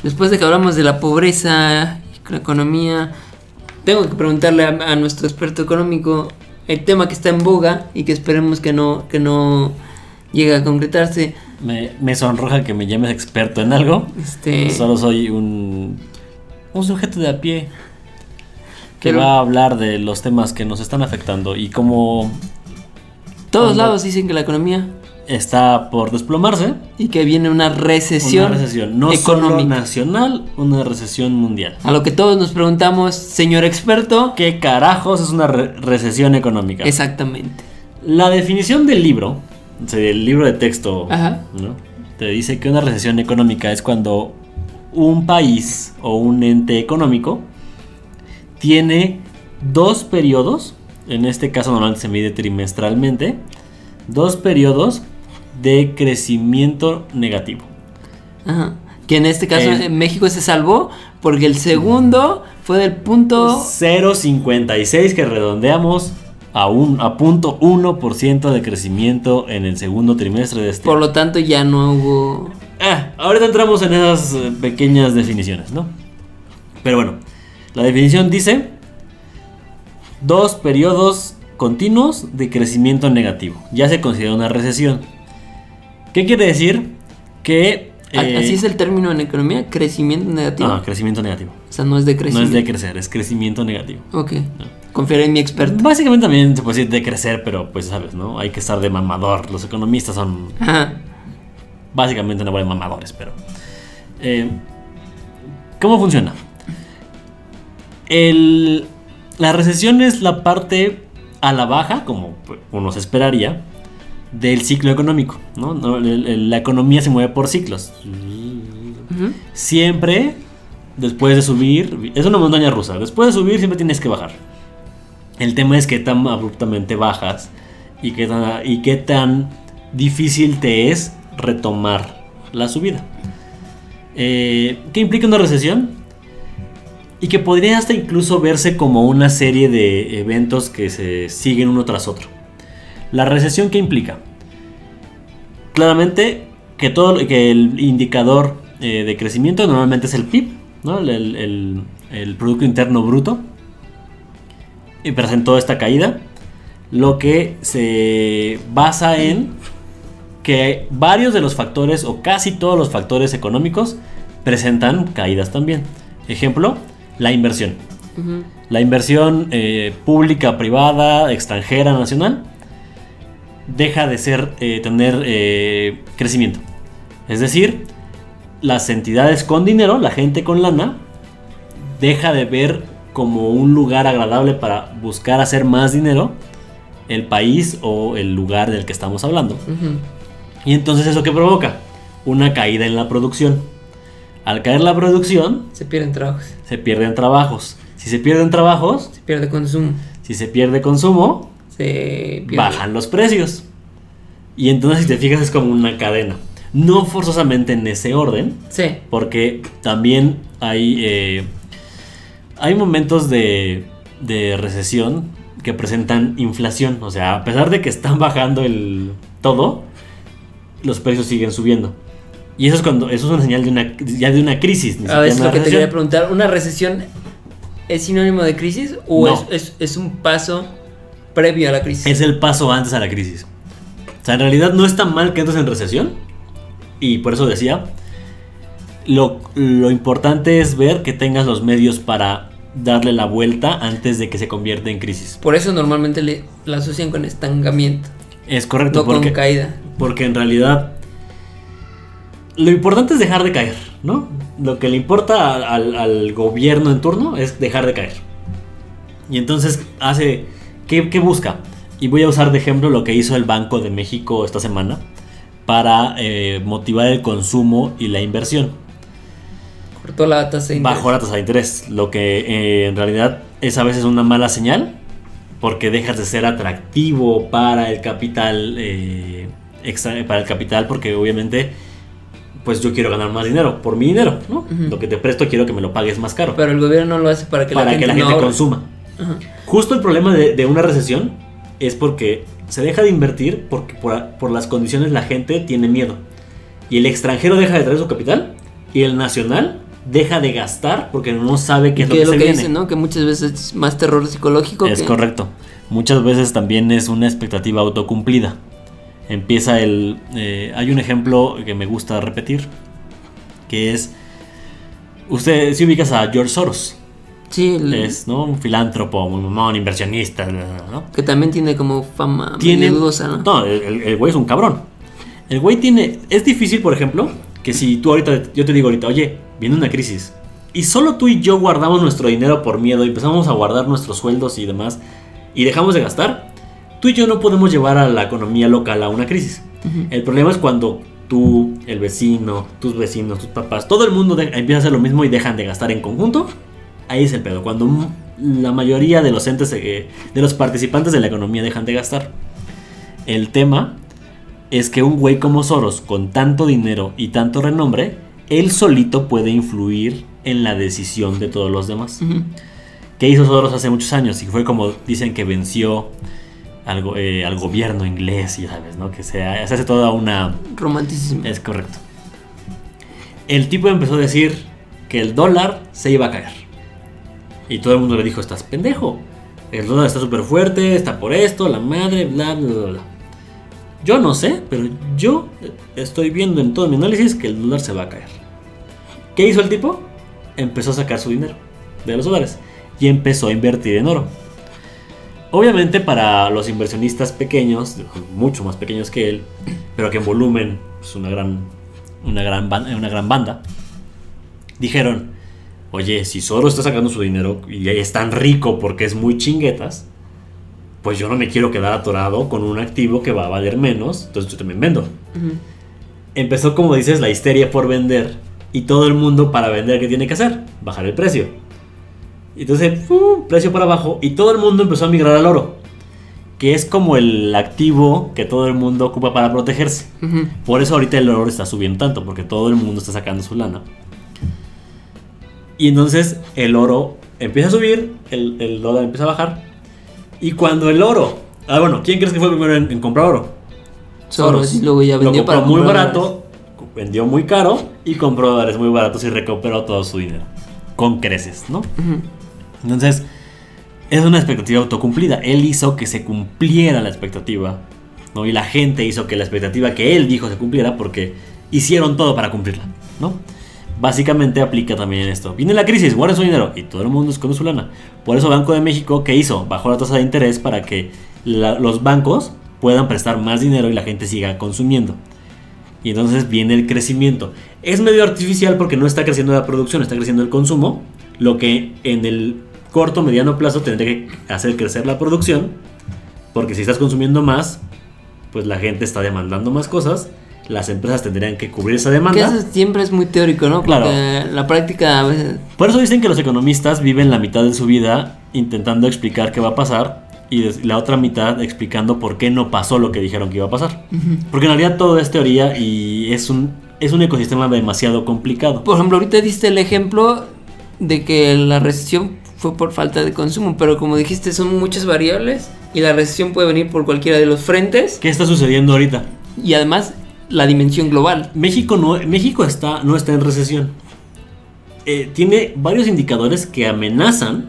Después de que hablamos de la pobreza, la economía, tengo que preguntarle a nuestro experto económico el tema que está en boga y que esperemos que no llegue a concretarse. Me sonroja que me llames experto en algo. Solo soy un sujeto de a pie que va a hablar de los temas que nos están afectando y como todos lados dicen que la economía está por desplomarse y que viene una recesión no económica. Solo nacional, una recesión mundial. A lo que todos nos preguntamos, señor experto, ¿qué carajos es una recesión económica? Exactamente. La definición del libro, del libro de texto, ¿no? Te dice que una recesión económica es cuando un país o un ente económico tiene 2 periodos, en este caso normalmente se mide trimestralmente, 2 periodos de crecimiento negativo. Ajá. Que en este caso en México se salvó porque el segundo fue del punto 0.56 que redondeamos a 0.1% de crecimiento en el segundo trimestre de este Por lo tanto ya no hubo... ahorita entramos en esas pequeñas definiciones, ¿no? Pero bueno, la definición dice 2 periodos continuos de crecimiento negativo. Ya se considera una recesión. ¿Qué quiere decir? Que así es el término en economía, crecimiento negativo. Crecimiento negativo. O sea, no es de crecimiento. No es de crecer, es crecimiento negativo. Ok. Confiaré en mi experto. Básicamente también se puede decir de crecer, pero pues sabes, ¿no? Hay que estar de mamador. Los economistas son básicamente una bola de mamadores, pero ¿cómo funciona? La recesión es la parte a la baja, como uno se esperaría, del ciclo económico, ¿no? La economía se mueve por ciclos. Siempre, después de subir, es una montaña rusa. Después de subir siempre tienes que bajar. El tema es qué tan abruptamente bajas y qué tan difícil te es retomar la subida. ¿Qué implica una recesión? Y que podría hasta incluso verse como una serie de eventos que se siguen uno tras otro. La recesión, ¿qué implica? Claramente que el indicador de crecimiento normalmente es el PIB, ¿no? el Producto Interno Bruto. Y presentó esta caída, lo que se basa en que varios de los factores o casi todos los factores económicos presentan caídas también. Ejemplo, la inversión. La inversión pública, privada, extranjera, nacional, deja de tener crecimiento. Es decir, las entidades con dinero, la gente con lana, deja de ver como un lugar agradable para buscar hacer más dinero el país o el lugar del que estamos hablando. Y entonces eso que provoca una caída en la producción. Al caer la producción, se pierden trabajos. Se pierden trabajos. Si se pierden trabajos, se pierde consumo. Si se pierde consumo, bajan los precios. Y entonces, si te fijas, es como una cadena. No forzosamente en ese orden. Sí. Porque también hay momentos de recesión que presentan inflación. O sea, a pesar de que están bajando todo, los precios siguen subiendo. Y eso es una señal de una crisis. Es lo que te quería preguntar. ¿Una recesión es sinónimo de crisis o no? es un paso previo a la crisis? Es el paso antes a la crisis. O sea, en realidad no es tan mal que entres en recesión. Y por eso decía, lo importante es ver que tengas los medios para darle la vuelta antes de que se convierta en crisis. Por eso normalmente la asocian con estancamiento. Es correcto. No con caída. Porque en realidad lo importante es dejar de caer, ¿no? Lo que le importa al gobierno en turno es dejar de caer. Y entonces ¿qué busca? Y voy a usar de ejemplo lo que hizo el Banco de México esta semana para motivar el consumo y la inversión. Cortó la tasa de interés. Bajó la tasa de interés, lo que en realidad es a veces una mala señal, porque dejas de ser atractivo para el capital, porque obviamente pues yo quiero ganar más dinero por mi dinero, ¿no? Lo que te presto quiero que me lo pagues más caro. Pero el gobierno no lo hace para que la gente consuma. Justo el problema de una recesión es porque se deja de invertir porque por las condiciones la gente tiene miedo. Y el extranjero deja de traer su capital y el nacional deja de gastar porque no sabe qué es lo Que que es lo se que viene. dicen, ¿no? Que muchas veces es más terror psicológico. Es que... correcto. Muchas veces también es una expectativa autocumplida. Empieza hay un ejemplo que me gusta repetir, que es... Usted, si ubicas a George Soros, Sí, es, ¿no?, un filántropo, muy mamón, inversionista, ¿no? que también tiene como fama Tiene, medio dudosa, ¿no? no, el güey es un cabrón. El güey tiene... Es difícil, por ejemplo, que si tú ahorita... Yo te digo ahorita, oye, viene una crisis. Y solo tú y yo guardamos nuestro dinero por miedo y empezamos a guardar nuestros sueldos y demás. Y dejamos de gastar. Tú y yo no podemos llevar a la economía local a una crisis. Ujú. El problema es cuando tú, el vecino, tus vecinos, tus papás, todo el mundo empieza a hacer lo mismo y dejan de gastar en conjunto. Ahí es el pedo. Cuando la mayoría de los entes, de los participantes de la economía dejan de gastar. El tema es que un güey como Soros, con tanto dinero y tanto renombre, él solito puede influir en la decisión de todos los demás. Ujú. ¿Qué hizo Soros hace muchos años? Y fue como dicen que venció al gobierno inglés, ya sabes, ¿no? Que se hace toda una... Romanticismo. Es correcto. El tipo empezó a decir que el dólar se iba a caer. Y todo el mundo le dijo, estás pendejo. El dólar está súper fuerte, está por esto, la madre, bla, bla, bla, bla. Yo no sé, pero yo estoy viendo en todo mi análisis que el dólar se va a caer. ¿Qué hizo el tipo? Empezó a sacar su dinero de los dólares y empezó a invertir en oro. Obviamente para los inversionistas pequeños, mucho más pequeños que él, pero que en volumen es una gran banda, dijeron, oye, si Soros está sacando su dinero y es tan rico porque es muy chinguetas, pues yo no me quiero quedar atorado con un activo que va a valer menos, entonces yo también vendo. Ujú. Empezó, como dices, la histeria por vender y todo el mundo para vender, ¿qué tiene que hacer? Bajar el precio. Y entonces, precio para abajo y todo el mundo empezó a migrar al oro, que es como el activo que todo el mundo ocupa para protegerse. Ujú. Por eso ahorita el oro está subiendo tanto, porque todo el mundo está sacando su lana. Y entonces el oro empieza a subir, el dólar empieza a bajar. Y cuando el oro... bueno, ¿quién crees que fue el primero en comprar oro? Soros, y luego ya Lo vendió compró para muy comprar barato, vendió muy caro y compró dólares muy baratos y recuperó todo su dinero. Con creces, ¿no? Ujú. Entonces, es una expectativa autocumplida. Él hizo que se cumpliera la expectativa, ¿no? Y la gente hizo que la expectativa que él dijo se cumpliera porque hicieron todo para cumplirla, ¿no? Básicamente aplica también esto. Viene la crisis, guarda su dinero y todo el mundo esconde su lana. Por eso Banco de México, ¿qué hizo? Bajó la tasa de interés para que los bancos puedan prestar más dinero y la gente siga consumiendo. Y entonces viene el crecimiento. Es medio artificial porque no está creciendo la producción, está creciendo el consumo. Lo que en el corto, mediano plazo tendría que hacer crecer la producción. Porque si estás consumiendo más, pues la gente está demandando más cosas. Las empresas tendrían que cubrir esa demanda. Que eso siempre es muy teórico, ¿no? Porque Claro. la práctica a veces... Por eso dicen que los economistas viven la mitad de su vida intentando explicar qué va a pasar y la otra mitad explicando por qué no pasó lo que dijeron que iba a pasar. Ujú. Porque en realidad todo es teoría y es un ecosistema demasiado complicado. Por ejemplo, ahorita diste el ejemplo de que la recesión fue por falta de consumo, pero como dijiste son muchas variables y la recesión puede venir por cualquiera de los frentes ¿Qué está sucediendo ahorita? y además la dimensión global. México no está en recesión. Tiene varios indicadores que amenazan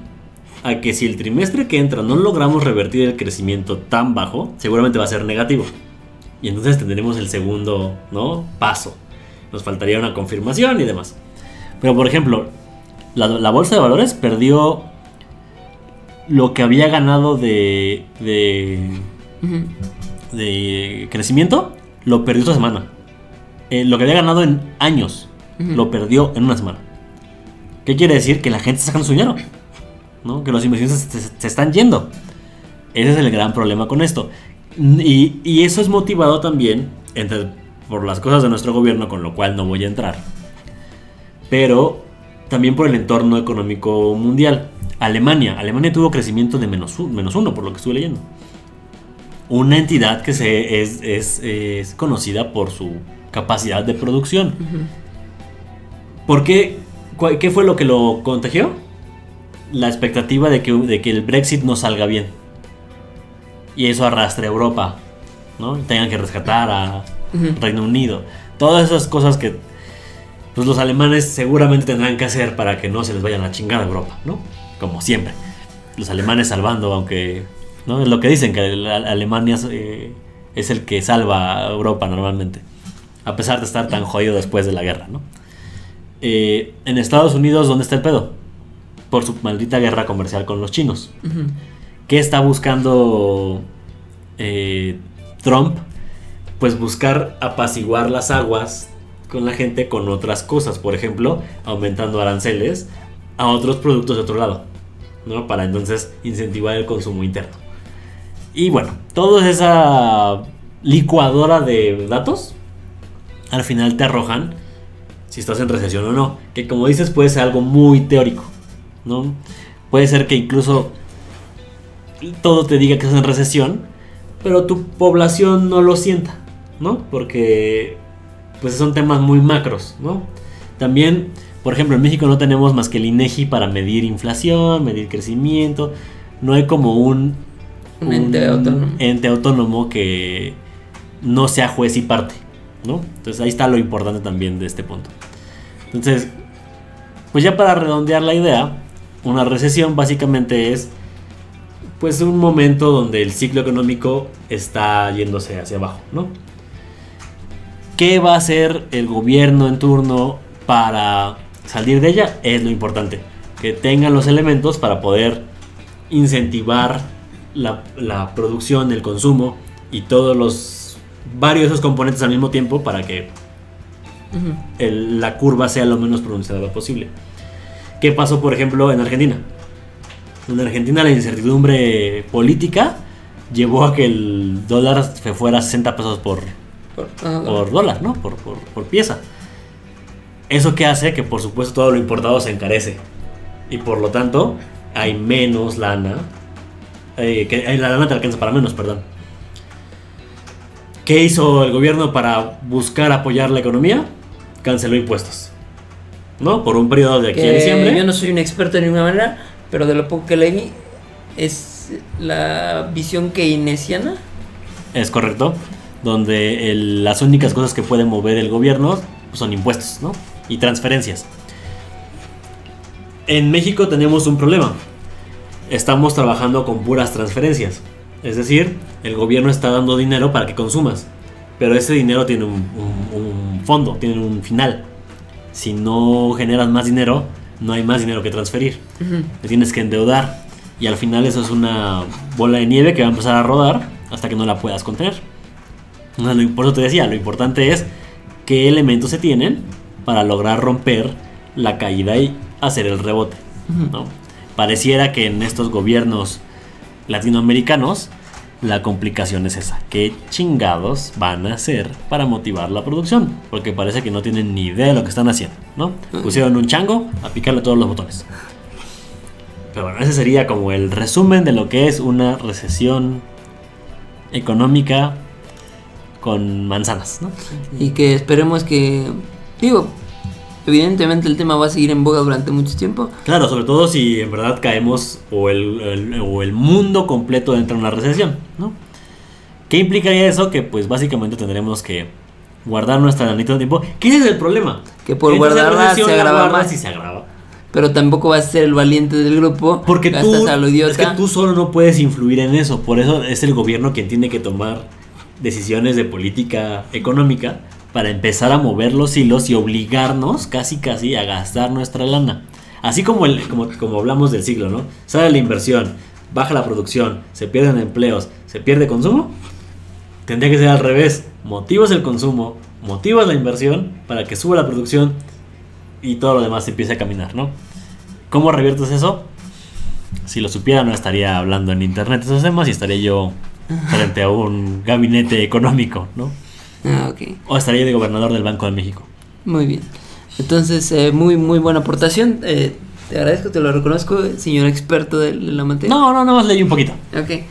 a que si el trimestre que entra no logramos revertir el crecimiento tan bajo, seguramente va a ser negativo. Y entonces tendremos el segundo, ¿no?, paso. Nos faltaría una confirmación y demás. Pero por ejemplo, la bolsa de valores perdió lo que había ganado de Ujú. crecimiento, lo perdió esta semana. Lo que había ganado en años, Ujú. lo perdió en una semana. ¿Qué quiere decir? Que la gente está sacando su dinero, ¿no? Que los inversionistas se están yendo. Ese es el gran problema con esto. Y eso es motivado también por las cosas de nuestro gobierno, con lo cual no voy a entrar. Pero también por el entorno económico mundial. Alemania tuvo crecimiento de menos uno, por lo que estuve leyendo. Una entidad que es conocida por su capacidad de producción. Ujú. ¿Por qué? ¿Qué fue lo que lo contagió? La expectativa de que el Brexit no salga bien. Y eso arrastra a Europa, ¿no? Tengan que rescatar a Ujú. Reino Unido. Todas esas cosas que pues los alemanes seguramente tendrán que hacer para que no se les vaya la chingada a Europa, ¿no? Como siempre. Los alemanes salvando, aunque, ¿no? Es lo que dicen, que Alemania es el que salva a Europa normalmente, a pesar de estar tan jodido después de la guerra, ¿no? En Estados Unidos, ¿dónde está el pedo? Por su maldita guerra comercial con los chinos. ¿Qué está buscando Trump? Pues buscar apaciguar las aguas con la gente con otras cosas. Por ejemplo, aumentando aranceles a otros productos de otro lado, ¿no? Para entonces incentivar el consumo interno. Y bueno, toda esa licuadora de datos al final te arrojan si estás en recesión o no. Que como dices, puede ser algo muy teórico, ¿no? Puede ser que incluso todo te diga que estás en recesión, pero tu población no lo sienta, ¿no? Porque pues son temas muy macros, ¿no? También, por ejemplo, en México no tenemos más que el INEGI para medir inflación, medir crecimiento. No hay como un ente autónomo que no sea juez y parte, ¿no? Entonces ahí está lo importante también de este punto. Entonces, pues ya para redondear la idea, una recesión básicamente es pues un momento donde el ciclo económico está yéndose hacia abajo, ¿no? ¿Qué va a hacer el gobierno en turno para salir de ella? Es lo importante. Que tengan los elementos para poder incentivar la producción, el consumo y todos los varios de esos componentes al mismo tiempo para que la curva sea lo menos pronunciada posible. ¿Qué pasó, por ejemplo, en Argentina? En Argentina la incertidumbre política llevó a que el dólar se fuera a 60 pesos por dólar, ¿no? Por pieza. ¿Eso qué hace? Que por supuesto todo lo importado se encarece. Y por lo tanto hay menos lana. La lana te alcanza para menos, perdón. ¿Qué hizo el gobierno para buscar apoyar la economía? Canceló impuestos, ¿no? Por un periodo de aquí a diciembre. Yo no soy un experto de ninguna manera, pero de lo poco que leí es la visión keynesiana. Es correcto. Donde las únicas cosas que puede mover el gobierno son impuestos, ¿no? Y transferencias. En México tenemos un problema. Estamos trabajando con puras transferencias. Es decir, el gobierno está dando dinero para que consumas, pero ese dinero tiene un fondo, tiene un final. Si no generas más dinero, no hay más dinero que transferir. Te tienes que endeudar. Y al final eso es una bola de nieve que va a empezar a rodar hasta que no la puedas contener. Por eso te decía, lo importante es qué elementos se tienen para lograr romper la caída y hacer el rebote, ¿no? Pareciera que en estos gobiernos latinoamericanos la complicación es esa. ¿Qué chingados van a hacer para motivar la producción? Porque parece que no tienen ni idea de lo que están haciendo, ¿no? Pusieron un chango a picarle todos los botones. Pero bueno, ese sería como el resumen de lo que es una recesión económica con manzanas, ¿no? Y que esperemos que, evidentemente el tema va a seguir en boga durante mucho tiempo. Claro, sobre todo si en verdad caemos o el mundo completo entra en una recesión, ¿no? ¿Qué implicaría eso? Que pues básicamente tendremos que guardar nuestra lanita de tiempo. ¿Qué es el problema? Que por guardarla se agrava más. Y se agrava. Pero tampoco vas a ser el valiente del grupo. Porque gastas a lo idiota. Es que tú solo no puedes influir en eso. Por eso es el gobierno quien tiene que tomar decisiones de política económica para empezar a mover los hilos y obligarnos casi a gastar nuestra lana. Así como hablamos del ciclo, ¿no? Sale la inversión, baja la producción, se pierden empleos, se pierde consumo. Tendría que ser al revés. Motivas el consumo, motivas la inversión para que suba la producción y todo lo demás empiece a caminar, ¿no? ¿Cómo reviertes eso? Si lo supiera no estaría hablando en internet de esos temas y estaría yo frente a un gabinete económico, ¿no? Ok. O estaría de gobernador del Banco de México. Muy bien. Entonces, muy buena aportación. Te agradezco, te lo reconozco, señor experto de la materia. No, más leí un poquito. Ok.